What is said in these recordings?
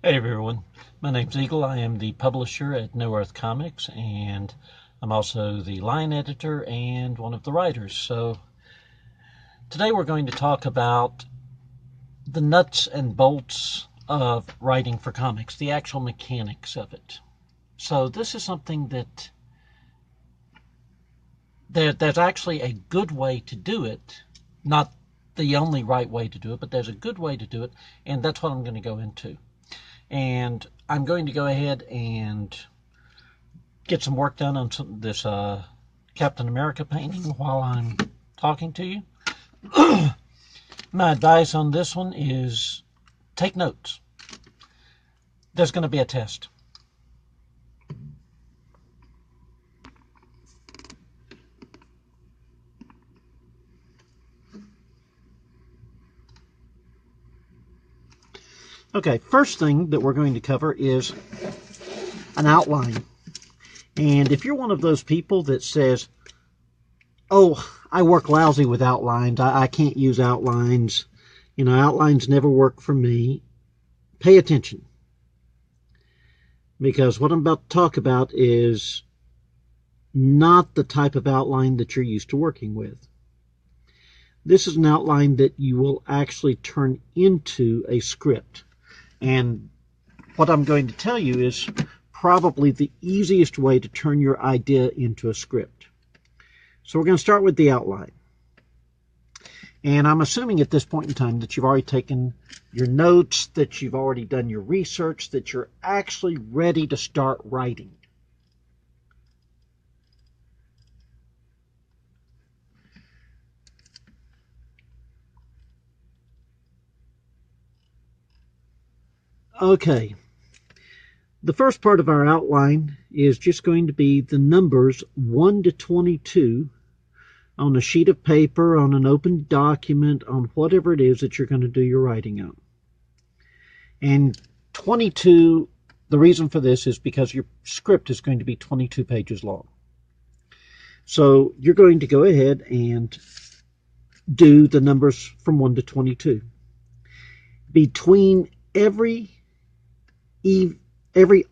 Hey everyone, my name's Eagle. I am the publisher at No Earth Comics, and I'm also the line editor and one of the writers. So today we're going to talk about the nuts and bolts of writing for comics, the actual mechanics of it. So this is something that there's actually a good way to do it, not the only right way to do it, but there's a good way to do it, and that's what I'm going to go into. And I'm going to go ahead and get some work done on this Captain America painting while I'm talking to you. My advice on this one is take notes. There's going to be a test. Okay, first thing that we're going to cover is an outline. And if you're one of those people that says, oh, I work lousy with outlines, I can't use outlines, outlines never work for me, pay attention. Because what I'm about to talk about is not the type of outline that you're used to working with. This is an outline that you will actually turn into a script. And what I'm going to tell you is probably the easiest way to turn your idea into a script. So we're going to start with the outline. And I'm assuming at this point in time that you've already taken your notes, that you've already done your research, that you're actually ready to start writing. Okay. The first part of our outline is just going to be the numbers 1 to 22 on a sheet of paper, on an open document, on whatever it is that you're going to do your writing on. And 22, the reason for this is because your script is going to be 22 pages long. So you're going to go ahead and do the numbers from 1 to 22. Between every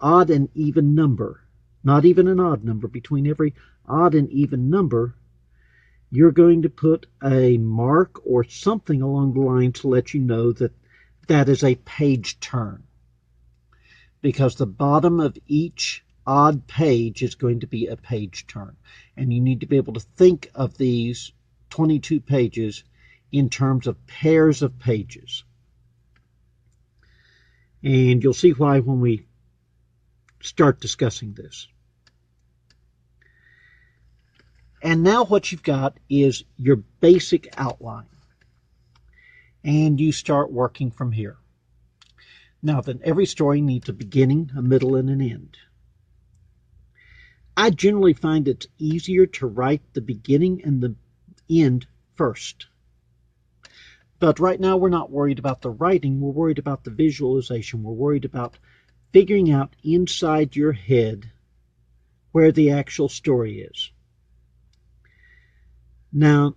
odd and even number, not even an odd number, between every odd and even number, you're going to put a mark or something along the line to let you know that that is a page turn. Because the bottom of each odd page is going to be a page turn. And you need to be able to think of these 22 pages in terms of pairs of pages. And you'll see why when we start discussing this. And now what you've got is your basic outline. And you start working from here. Now then, every story needs a beginning, a middle, and an end. I generally find it's easier to write the beginning and the end first. But right now we're not worried about the writing, we're worried about the visualization. We're worried about figuring out inside your head where the actual story is. Now,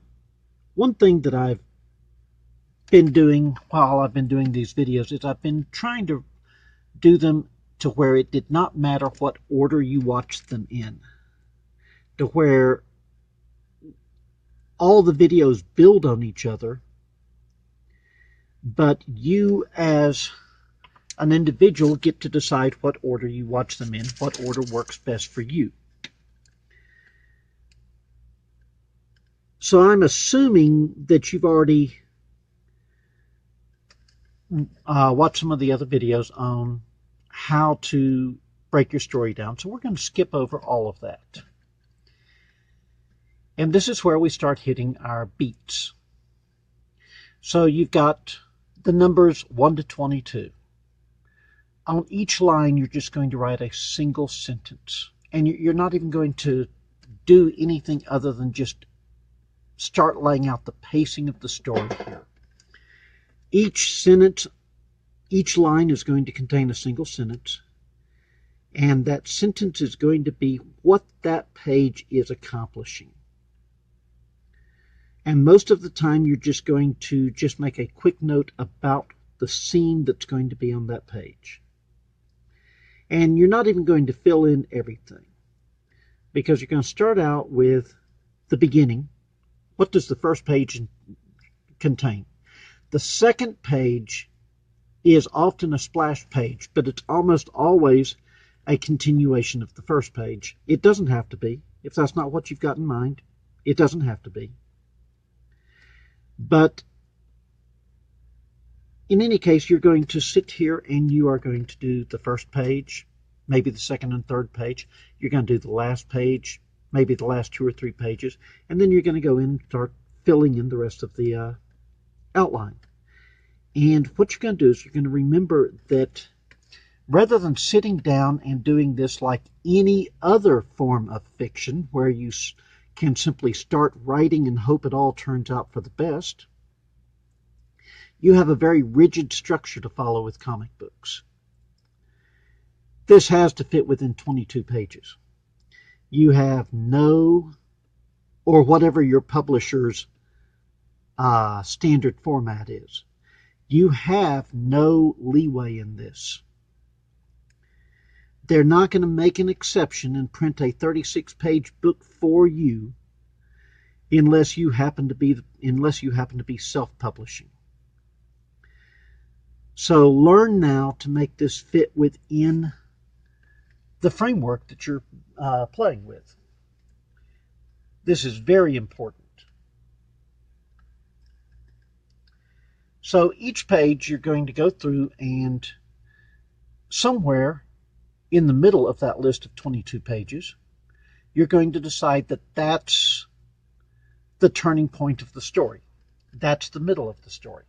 one thing that I've been doing while I've been doing these videos is I've been trying to do them to where it did not matter what order you watched them in, to where all the videos build on each other, but you as an individual get to decide what order you watch them in, what order works best for you. So I'm assuming that you've already watched some of the other videos on how to break your story down. So we're going to skip over all of that. And this is where we start hitting our beats. So you've got the numbers 1 to 22. On each line, you're just going to write a single sentence. And you're not even going to do anything other than just start laying out the pacing of the story here. Each sentence, each line is going to contain a single sentence. And that sentence is going to be what that page is accomplishing. And most of the time, you're just going to make a quick note about the scene that's going to be on that page. And you're not even going to fill in everything, because you're going to start out with the beginning. What does the first page contain? The second page is often a splash page, but it's almost always a continuation of the first page. It doesn't have to be. If that's not what you've got in mind, it doesn't have to be. But in any case, you're going to sit here and you are going to do the first page, maybe the second and third page. You're going to do the last page, maybe the last 2 or 3 pages, and then you're going to go in and start filling in the rest of the outline. And what you're going to do is you're going to remember that rather than sitting down and doing this like any other form of fiction, where you can simply start writing and hope it all turns out for the best, you have a very rigid structure to follow with comic books. This has to fit within 22 pages. You have no, or whatever your publisher's standard format is, you have no leeway in this. They're not going to make an exception and print a 36-page book for you unless you happen to be self-publishing. So learn now to make this fit within the framework that you're playing with. This is very important. So each page you're going to go through, and somewhere in the middle of that list of 22 pages, you're going to decide that that's the turning point of the story. That's the middle of the story.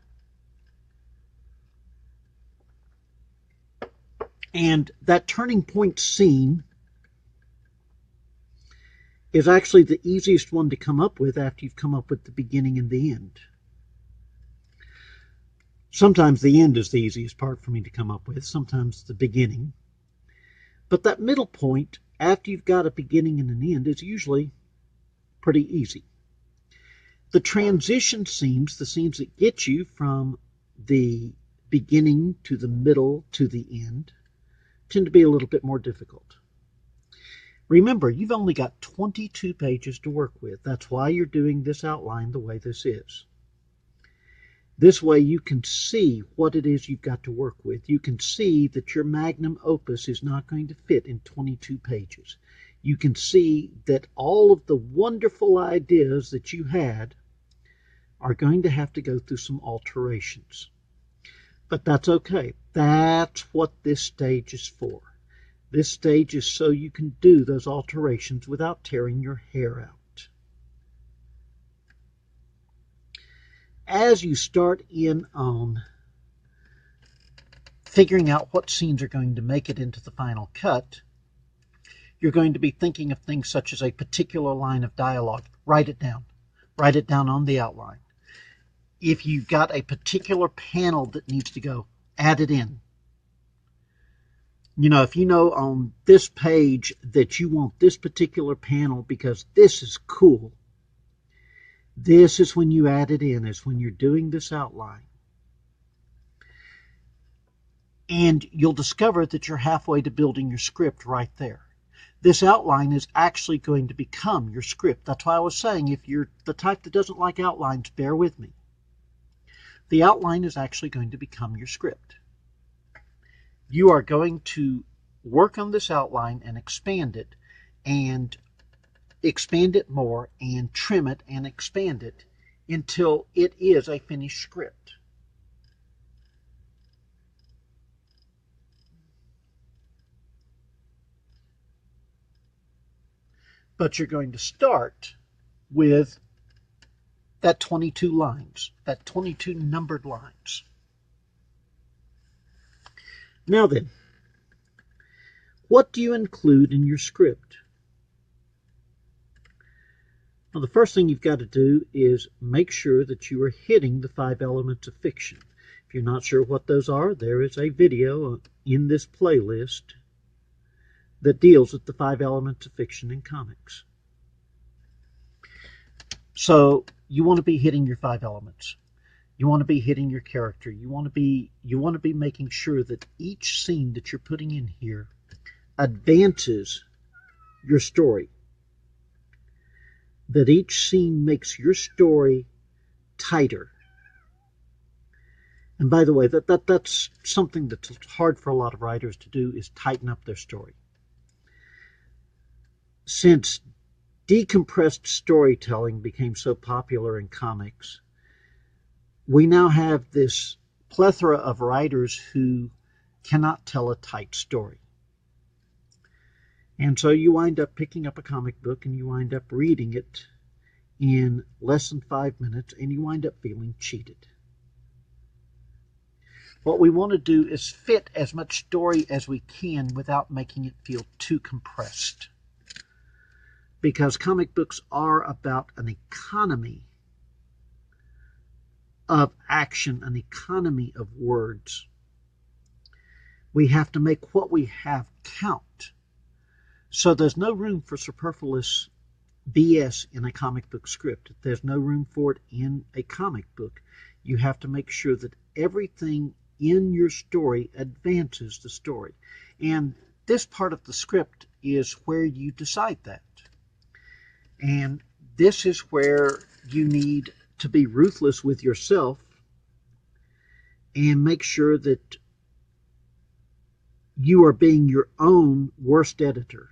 And that turning point scene is actually the easiest one to come up with after you've come up with the beginning and the end. Sometimes the end is the easiest part for me to come up with, sometimes the beginning. But that middle point, after you've got a beginning and an end, is usually pretty easy. The transition scenes, the scenes that get you from the beginning to the middle to the end, tend to be a little bit more difficult. Remember, you've only got 22 pages to work with. That's why you're doing this outline the way this is. This way you can see what it is you've got to work with. You can see that your magnum opus is not going to fit in 22 pages. You can see that all of the wonderful ideas that you had are going to have to go through some alterations. But that's okay. That's what this stage is for. This stage is so you can do those alterations without tearing your hair out. As you start in on figuring out what scenes are going to make it into the final cut, you're going to be thinking of things such as a particular line of dialogue. Write it down. Write it down on the outline. If you've got a particular panel that needs to go, add it in. You know, if you know on this page that you want this particular panel because this is cool, this is when you add it in, is when you're doing this outline. And you'll discover that you're halfway to building your script right there. This outline is actually going to become your script. That's why I was saying, if you're the type that doesn't like outlines, bear with me. The outline is actually going to become your script. You are going to work on this outline and expand it more and trim it and expand it until it is a finished script. But you're going to start with that 22 lines, that 22 numbered lines. Now then, what do you include in your script? Well, the first thing you've got to do is make sure that you are hitting the 5 elements of fiction. If you're not sure what those are, there is a video in this playlist that deals with the 5 elements of fiction in comics. So you want to be hitting your 5 elements. You want to be hitting your character. You want to be making sure that each scene that you're putting in here advances your story, that each scene makes your story tighter. And by the way, that's something that's hard for a lot of writers to do, is tighten up their story. Since decompressed storytelling became so popular in comics, we now have this plethora of writers who cannot tell a tight story. And so you wind up picking up a comic book and you wind up reading it in less than 5 minutes, and you wind up feeling cheated. What we want to do is fit as much story as we can without making it feel too compressed. Because comic books are about an economy of action, an economy of words. We have to make what we have count. So there's no room for superfluous BS in a comic book script. There's no room for it in a comic book. You have to make sure that everything in your story advances the story. And this part of the script is where you decide that. And this is where you need to be ruthless with yourself and make sure that you are being your own worst editor,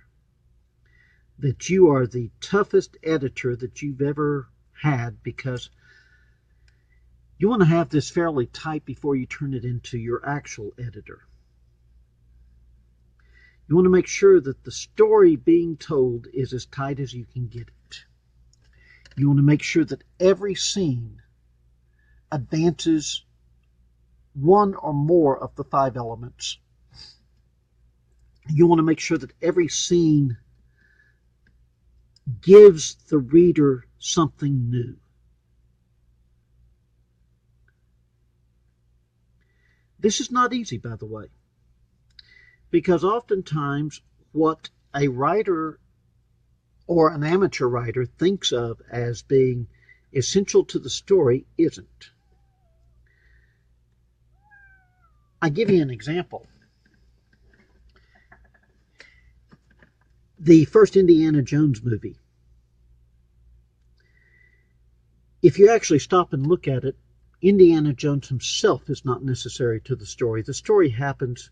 that you are the toughest editor that you've ever had, because you want to have this fairly tight before you turn it into your actual editor. You want to make sure that the story being told is as tight as you can get it. You want to make sure that every scene advances one or more of the 5 elements. You want to make sure that every scene gives the reader something new. This is not easy, by the way, because oftentimes what a writer or an amateur writer thinks of as being essential to the story isn't. I give you an example. The first Indiana Jones movie. If you actually stop and look at it, Indiana Jones himself is not necessary to the story. The story happens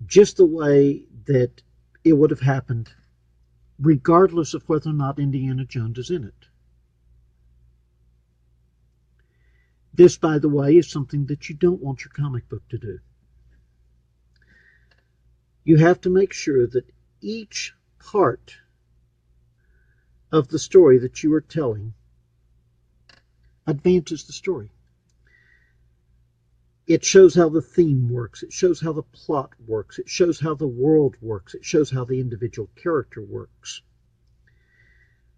just the way that it would have happened, regardless of whether or not Indiana Jones is in it. This, by the way, is something that you don't want your comic book to do. You have to make sure that each part of the story that you are telling advances the story. It shows how the theme works. It shows how the plot works. It shows how the world works. It shows how the individual character works.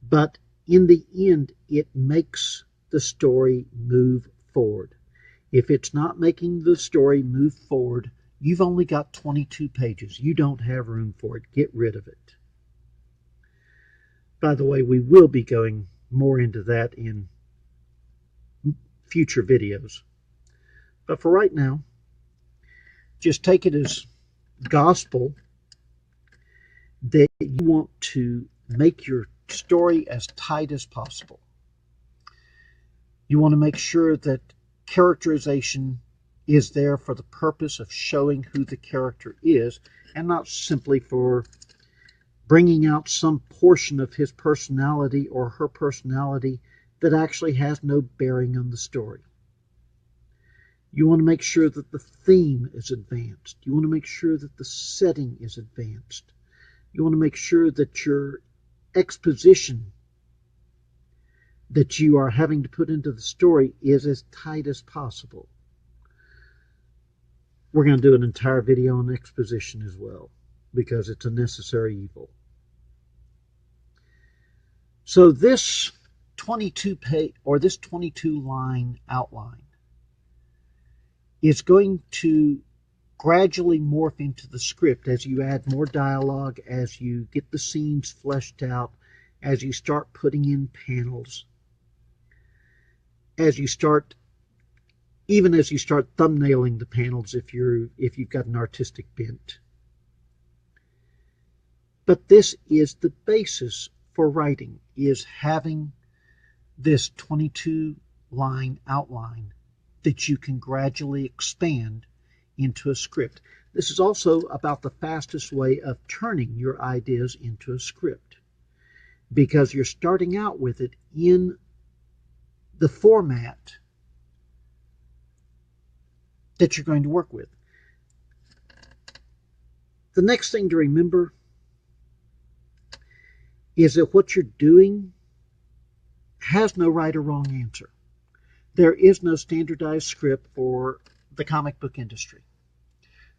But in the end, it makes the story move forward. If it's not making the story move forward, you've only got 22 pages. You don't have room for it. Get rid of it. By the way, we will be going more into that in future videos. But for right now, just take it as gospel that you want to make your story as tight as possible. You want to make sure that characterization is there for the purpose of showing who the character is, and not simply for bringing out some portion of his personality or her personality that actually has no bearing on the story. You want to make sure that the theme is advanced. You want to make sure that the setting is advanced. You want to make sure that your exposition that you are having to put into the story is as tight as possible. We're going to do an entire video on exposition as well, because it's a necessary evil. So this 22 line outline is going to gradually morph into the script as you add more dialogue, as you get the scenes fleshed out, as you start putting in panels, as you start thumbnailing the panels if you've got an artistic bent. But this is the basis for writing, is having this 22-line outline that you can gradually expand into a script. This is also about the fastest way of turning your ideas into a script, because you're starting out with it in the format that you're going to work with. The next thing to remember is that what you're doing has no right or wrong answer. There is no standardized script for the comic book industry.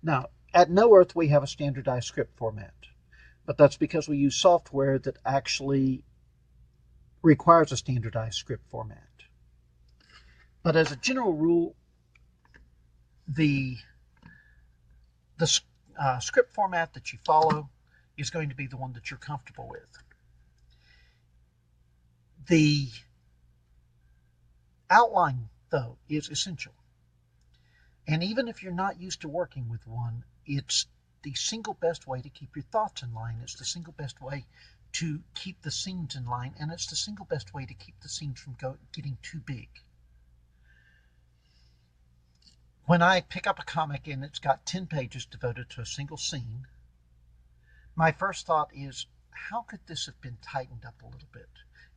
Now, at No Earth, we have a standardized script format, but that's because we use software that actually requires a standardized script format. But as a general rule, the script format that you follow is going to be the one that you're comfortable with. The outline, though, is essential. And even if you're not used to working with one, it's the single best way to keep your thoughts in line. It's the single best way to keep the scenes in line, and it's the single best way to keep the scenes from getting too big. When I pick up a comic and it's got 10 pages devoted to a single scene, my first thought is, how could this have been tightened up a little bit?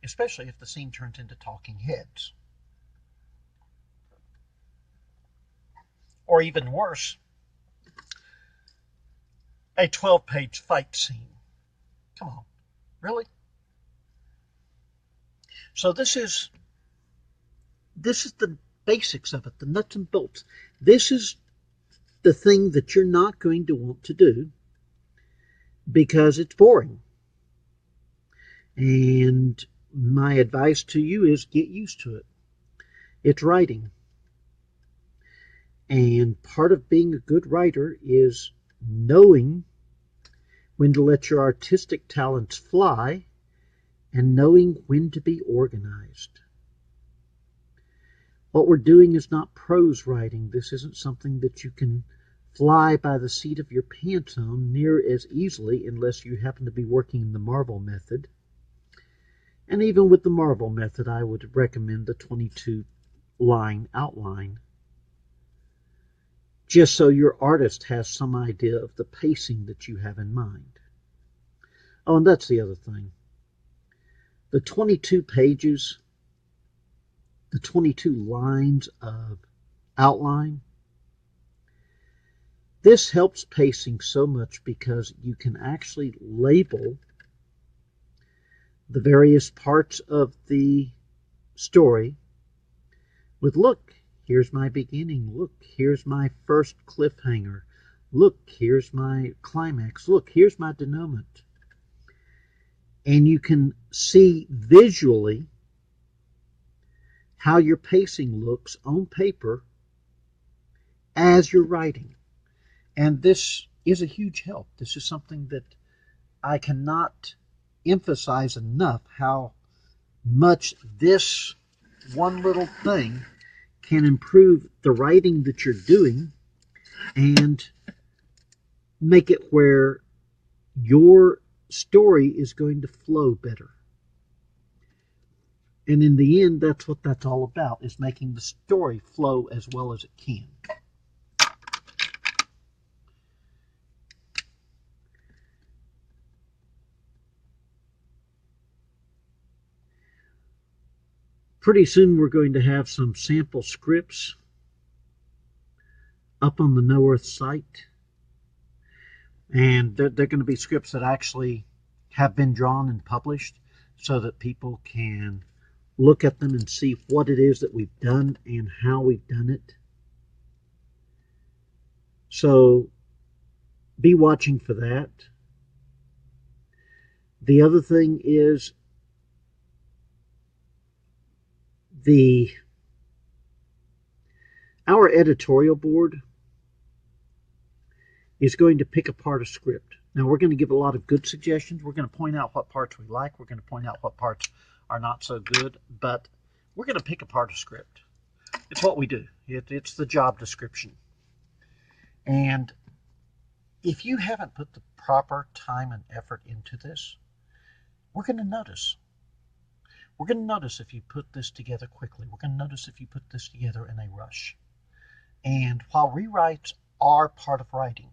Especially if the scene turns into talking heads. Or even worse, a 12-page fight scene. Come on, really? So this is the basics of it, the nuts and bolts. This is the thing that you're not going to want to do because it's boring. And my advice to you is get used to it. It's writing. And part of being a good writer is knowing when to let your artistic talents fly and knowing when to be organized. What we're doing is not prose writing. This isn't something that you can fly by the seat of your pants on near as easily unless you happen to be working in the Marvel method. And even with the Marvel method, I would recommend the 22-line outline, just so your artist has some idea of the pacing that you have in mind. Oh, and that's the other thing. The 22 pages, the 22 lines of outline, this helps pacing so much because you can actually label the various parts of the story with, look, here's my beginning. Look, here's my first cliffhanger. Look, here's my climax. Look, here's my denouement. And you can see visually how your pacing looks on paper as you're writing. And this is a huge help. This is something that I cannot emphasize enough, how much this one little thing can improve the writing that you're doing and make it where your story is going to flow better. And in the end, that's what that's all about, is making the story flow as well as it can. Pretty soon we're going to have some sample scripts up on the No Earth site. And they're going to be scripts that actually have been drawn and published so that people can look at them and see what it is that we've done and how we've done it. So be watching for that. The other thing is our editorial board is going to pick apart a script. Now, we're going to give a lot of good suggestions. We're going to point out what parts we like. We're going to point out what parts are not so good. But we're going to pick apart a script. It's what we do. It's the job description. And If you haven't put the proper time and effort into this, we're going to notice. We're going to notice if you put this together quickly. We're going to notice if you put this together in a rush. And while rewrites are part of writing,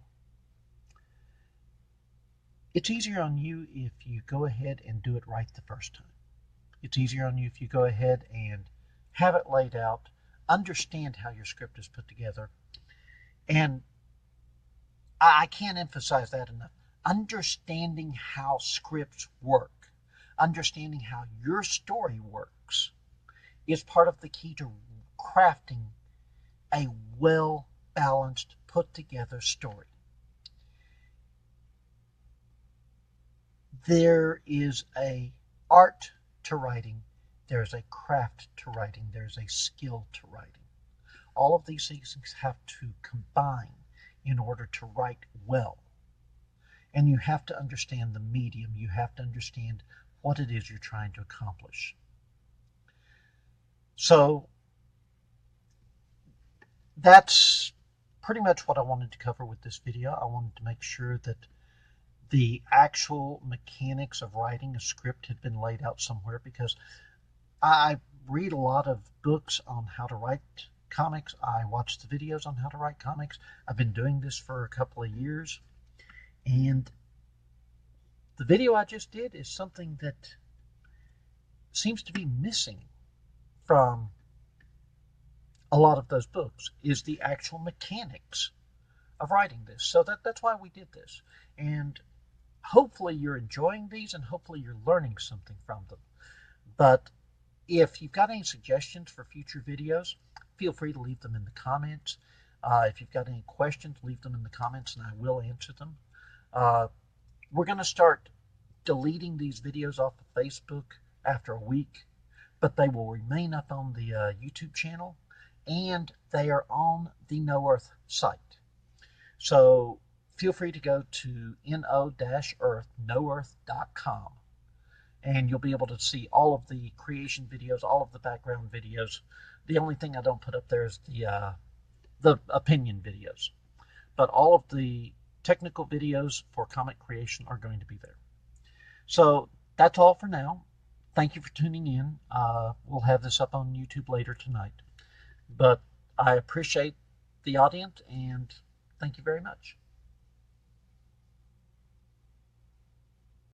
it's easier on you if you go ahead and do it right the first time. It's easier on you if you go ahead and have it laid out, understand how your script is put together. And I can't emphasize that enough. Understanding how scripts work, understanding how your story works, is part of the key to crafting a well-balanced, put-together story. There is an art to writing. There's a craft to writing. There's a skill to writing. All of these things have to combine in order to write well. And you have to understand the medium. You have to understand what it is you're trying to accomplish. So that's pretty much what I wanted to cover with this video. I wanted to make sure that the actual mechanics of writing a script had been laid out somewhere, because I read a lot of books on how to write comics. I watch the videos on how to write comics. I've been doing this for a couple of years, and the video I just did is something that seems to be missing from a lot of those books, is the actual mechanics of writing this. So that's why we did this. And hopefully you're enjoying these, and hopefully you're learning something from them. But if you've got any suggestions for future videos, feel free to leave them in the comments. If you've got any questions, leave them in the comments and I will answer them. We're going to start deleting these videos off of Facebook after a week, but they will remain up on the YouTube channel, and they are on the No Earth site. So feel free to go to no-earth.com, and you'll be able to see all of the creation videos, all of the background videos. The only thing I don't put up there is the opinion videos, but all of the technical videos for comic creation are going to be there. So that's all for now. Thank you for tuning in. We'll have this up on YouTube later tonight. But I appreciate the audience, and thank you very much.